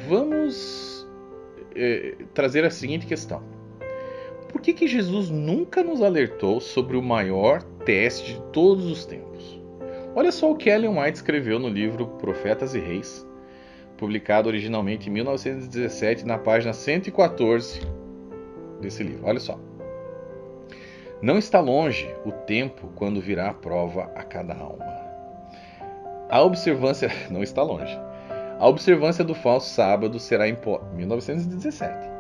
Vamos trazer a seguinte questão. Por que Jesus nunca nos alertou sobre o maior teste de todos os tempos? Olha só o que Ellen White escreveu no livro Profetas e Reis, publicado originalmente em 1917, na página 114 desse livro. Olha só. Não está longe o tempo quando virá a prova a cada alma. A observância não está longe. A observância do falso sábado será imposta 1917.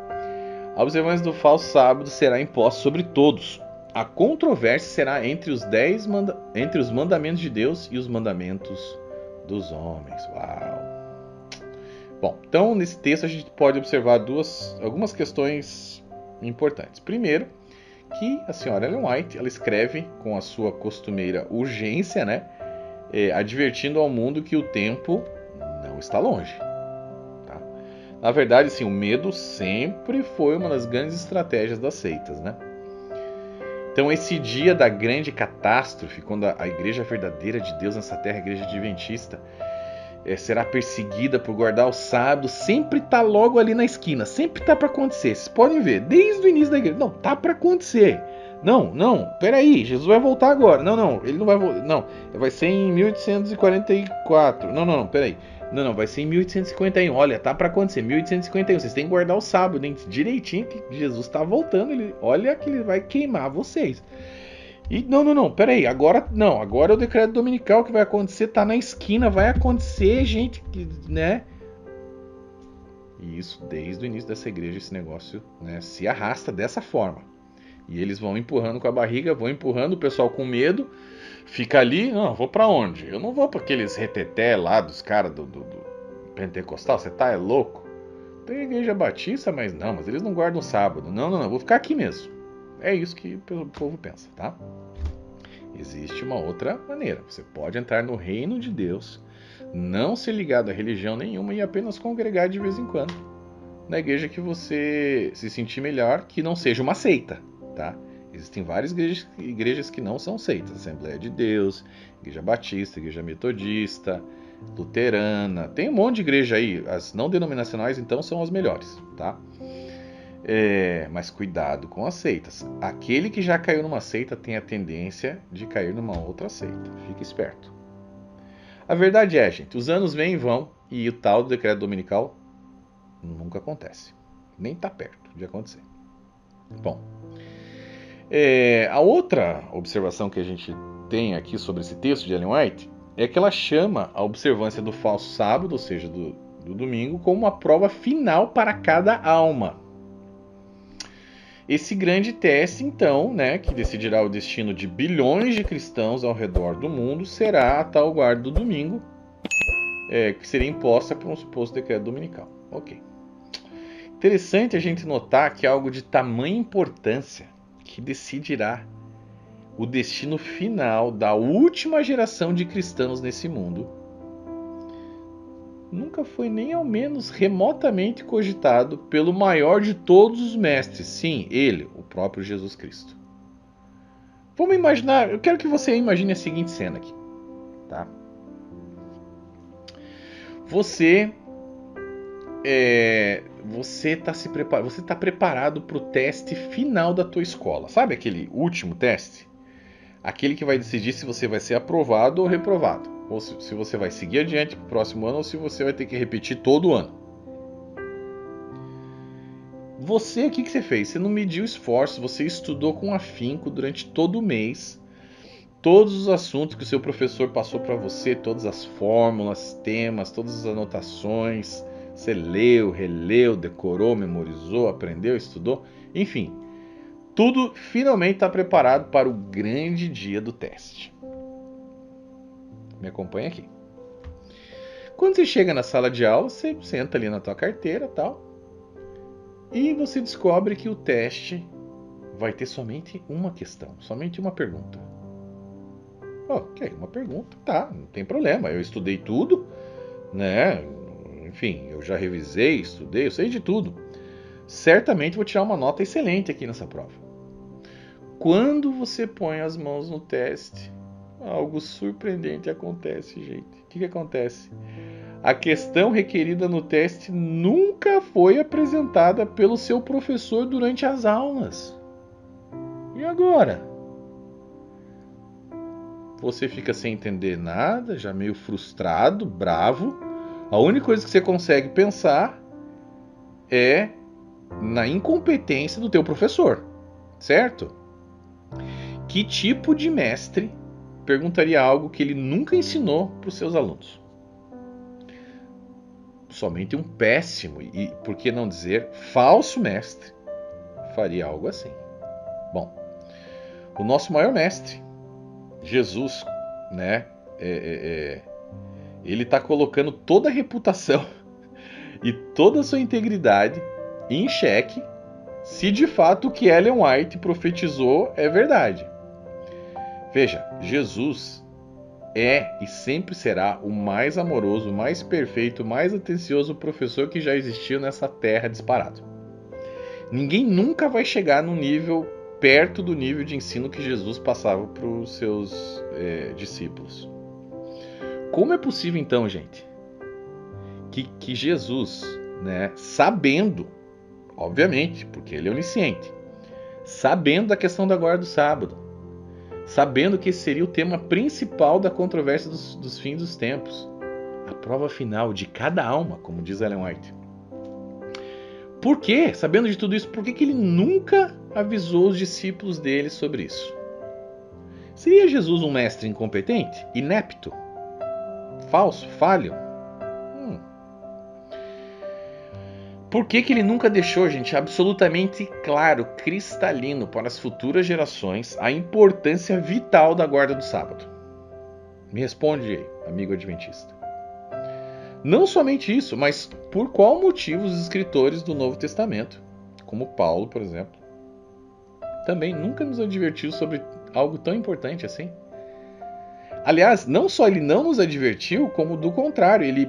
A observância do falso sábado será imposta sobre todos. A controvérsia será entre os mandamentos de Deus e os mandamentos dos homens. Uau! Bom, então nesse texto a gente pode observar algumas questões importantes. Primeiro, que a senhora Ellen White ela escreve com a sua costumeira urgência, né, advertindo ao mundo que o tempo não está longe. Tá? Na verdade, assim, o medo sempre foi uma das grandes estratégias das seitas, né? Então, esse dia da grande catástrofe, quando a igreja verdadeira de Deus nessa terra, a igreja adventista, será perseguida por guardar o sábado, sempre está logo ali na esquina, sempre está para acontecer. Vocês podem ver, desde o início da igreja, não, está para acontecer. Não, peraí, Jesus vai voltar agora. Não, ele não vai voltar, não, vai ser em 1844. Não, peraí. Não, vai ser em 1851. Olha, tá para acontecer, 1851. Vocês têm que guardar o sábado, hein? Direitinho que Jesus está voltando. Olha que ele vai queimar vocês. E não, peraí, agora é o decreto dominical que vai acontecer, tá na esquina, vai acontecer, gente, né? E isso, desde o início dessa igreja, esse negócio, né, se arrasta dessa forma. E eles vão empurrando com a barriga, vão empurrando o pessoal com medo, fica ali, não, vou pra onde? Eu não vou pra aqueles reteté lá dos caras do pentecostal, você tá louco? Tem a igreja batista, mas eles não guardam o sábado. Não, vou ficar aqui mesmo. É isso que o povo pensa, tá? Existe uma outra maneira. Você pode entrar no reino de Deus, não ser ligado a religião nenhuma e apenas congregar de vez em quando na igreja que você se sentir melhor, que não seja uma seita, tá? Existem várias igrejas que não são seitas. Assembleia de Deus, Igreja Batista, Igreja Metodista, Luterana. Tem um monte de igreja aí. As não denominacionais, então, são as melhores, tá? Mas cuidado com as seitas. Aquele que já caiu numa seita tem a tendência de cair numa outra seita. Fique esperto. A verdade é, gente, os anos vêm e vão e o tal do decreto dominical nunca acontece. Nem está perto de acontecer. Bom, a outra observação que a gente tem aqui sobre esse texto de Ellen White é que ela chama a observância do falso sábado, ou seja, do domingo, como uma prova final para cada alma. Esse grande teste, então, né, que decidirá o destino de bilhões de cristãos ao redor do mundo, será a tal guarda do domingo, que seria imposta por um suposto decreto dominical. Ok. Interessante a gente notar que é algo de tamanha importância que decidirá o destino final da última geração de cristãos nesse mundo nunca foi nem ao menos remotamente cogitado pelo maior de todos os mestres. Sim, ele, o próprio Jesus Cristo. Vamos imaginar, eu quero que você imagine a seguinte cena aqui, tá? Você está preparado para o teste final da tua escola. Sabe aquele último teste? Aquele que vai decidir se você vai ser aprovado ou reprovado. Ou se você vai seguir adiante para o próximo ano ou se você vai ter que repetir todo ano. Você, o que você fez? Você não mediu esforço, você estudou com afinco durante todo o mês. Todos os assuntos que o seu professor passou para você, todas as fórmulas, temas, todas as anotações. Você leu, releu, decorou, memorizou, aprendeu, estudou. Enfim, tudo finalmente está preparado para o grande dia do teste. Me acompanha aqui. Quando você chega na sala de aula, você senta ali na tua carteira, tal, e você descobre que o teste vai ter somente uma questão, somente uma pergunta. Ok, uma pergunta, tá, não tem problema. Eu estudei tudo, né? Enfim, eu já revisei, estudei, eu sei de tudo. Certamente vou tirar uma nota excelente aqui nessa prova. Quando você põe as mãos no teste, algo surpreendente acontece, gente. O que acontece? A questão requerida no teste nunca foi apresentada pelo seu professor durante as aulas. E agora? Você fica sem entender nada, já meio frustrado, bravo. A única coisa que você consegue pensar é na incompetência do teu professor, certo? Que tipo de mestre perguntaria algo que ele nunca ensinou para os seus alunos? Somente um péssimo, e por que não dizer falso mestre, faria algo assim. Bom, o nosso maior mestre, Jesus, né? Ele está colocando toda a reputação e toda a sua integridade em xeque, se de fato o que Ellen White profetizou é verdade. Veja, Jesus é e sempre será o mais amoroso, mais perfeito, mais atencioso professor que já existiu nessa terra disparado. Ninguém nunca vai chegar num nível perto do nível de ensino que Jesus passava para os seus discípulos. Como é possível então, gente, que Jesus, né, sabendo, obviamente, porque ele é onisciente, sabendo da questão da guarda do sábado, sabendo que esse seria o tema principal da controvérsia dos fins dos tempos, a prova final de cada alma, como diz Ellen White. Por quê? Sabendo de tudo isso, por que ele nunca avisou os discípulos dele sobre isso? Seria Jesus um mestre incompetente? Inepto? Falso? Falho? Por que ele nunca deixou, gente, absolutamente claro, cristalino para as futuras gerações a importância vital da guarda do sábado? Me responde aí, amigo adventista. Não somente isso, mas por qual motivo os escritores do Novo Testamento, como Paulo, por exemplo, também nunca nos advertiu sobre algo tão importante assim? Aliás, não só ele não nos advertiu, como do contrário, ele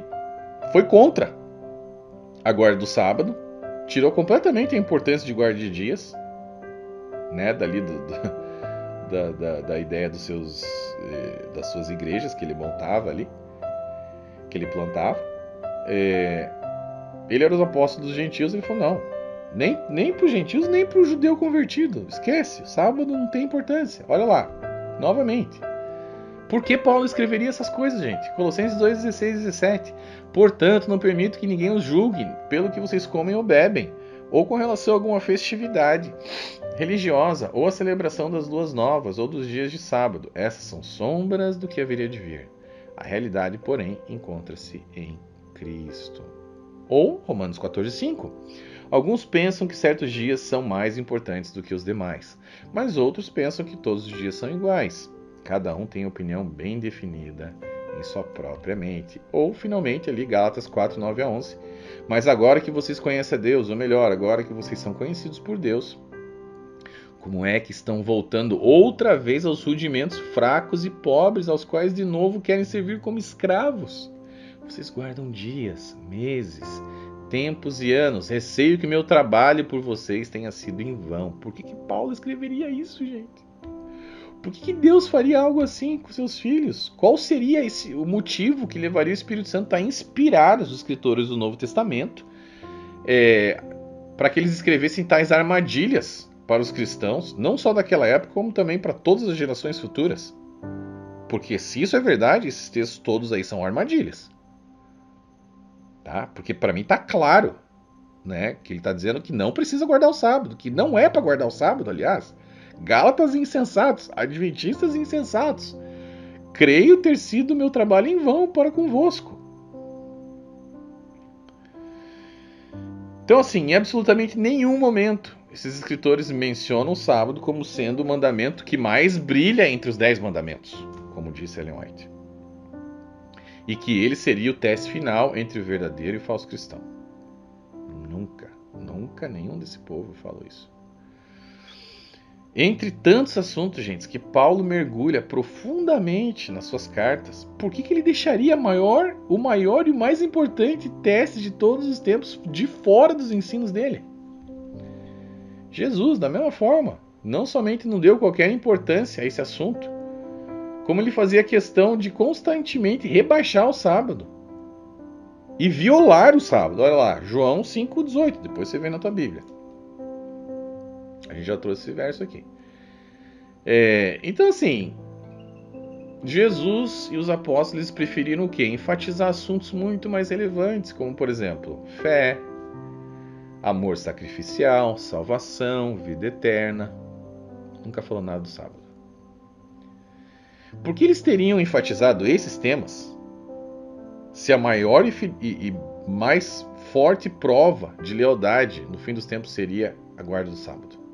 foi contra a guarda do sábado, tirou completamente a importância de guarda de dias, né, dali da ideia das suas igrejas que ele montava ali, que ele plantava. Ele era os apóstolos dos gentios, ele falou, não, nem para os gentios, nem para o judeu convertido, esquece, o sábado não tem importância. Olha lá, novamente. Por que Paulo escreveria essas coisas, gente? Colossenses 2, 16 e 17. Portanto, não permito que ninguém os julgue pelo que vocês comem ou bebem, ou com relação a alguma festividade religiosa, ou a celebração das luas novas, ou dos dias de sábado. Essas são sombras do que haveria de vir. A realidade, porém, encontra-se em Cristo. Ou Romanos 14, 5. Alguns pensam que certos dias são mais importantes do que os demais, mas outros pensam que todos os dias são iguais. Cada um tem opinião bem definida em sua própria mente. Ou, finalmente, ali, Gálatas 4, 9 a 11. Mas agora que vocês conhecem a Deus, ou melhor, agora que vocês são conhecidos por Deus, como é que estão voltando outra vez aos rudimentos fracos e pobres, aos quais de novo querem servir como escravos? Vocês guardam dias, meses, tempos e anos. Receio que meu trabalho por vocês tenha sido em vão. Por que Paulo escreveria isso, gente? Por que Deus faria algo assim com seus filhos? Qual seria o motivo que levaria o Espírito Santo a inspirar os escritores do Novo Testamento para que eles escrevessem tais armadilhas para os cristãos, não só daquela época, como também para todas as gerações futuras? Porque se isso é verdade, esses textos todos aí são armadilhas. Tá? Porque para mim está claro, né, que ele está dizendo que não precisa guardar o sábado, que não é para guardar o sábado, aliás. Gálatas insensatos, adventistas insensatos, creio ter sido meu trabalho em vão para convosco. Então, assim, em absolutamente nenhum momento esses escritores mencionam o sábado como sendo o mandamento que mais brilha entre os 10 mandamentos, como disse Ellen White. E que ele seria o teste final entre o verdadeiro e o falso cristão. Nunca nenhum desse povo falou isso. Entre tantos assuntos, gente, que Paulo mergulha profundamente nas suas cartas, por que ele deixaria o maior e o mais importante teste de todos os tempos de fora dos ensinos dele? Jesus, da mesma forma, não somente não deu qualquer importância a esse assunto, como ele fazia questão de constantemente rebaixar o sábado e violar o sábado. Olha lá, João 5,18, depois você vê na tua Bíblia. A gente já trouxe esse verso aqui. Então assim, Jesus e os apóstolos preferiram o quê? Enfatizar assuntos muito mais relevantes, como por exemplo, fé, amor sacrificial, salvação, vida eterna. Nunca falou nada do sábado. Por que eles teriam enfatizado esses temas se a maior e mais forte prova de lealdade no fim dos tempos seria a guarda do sábado?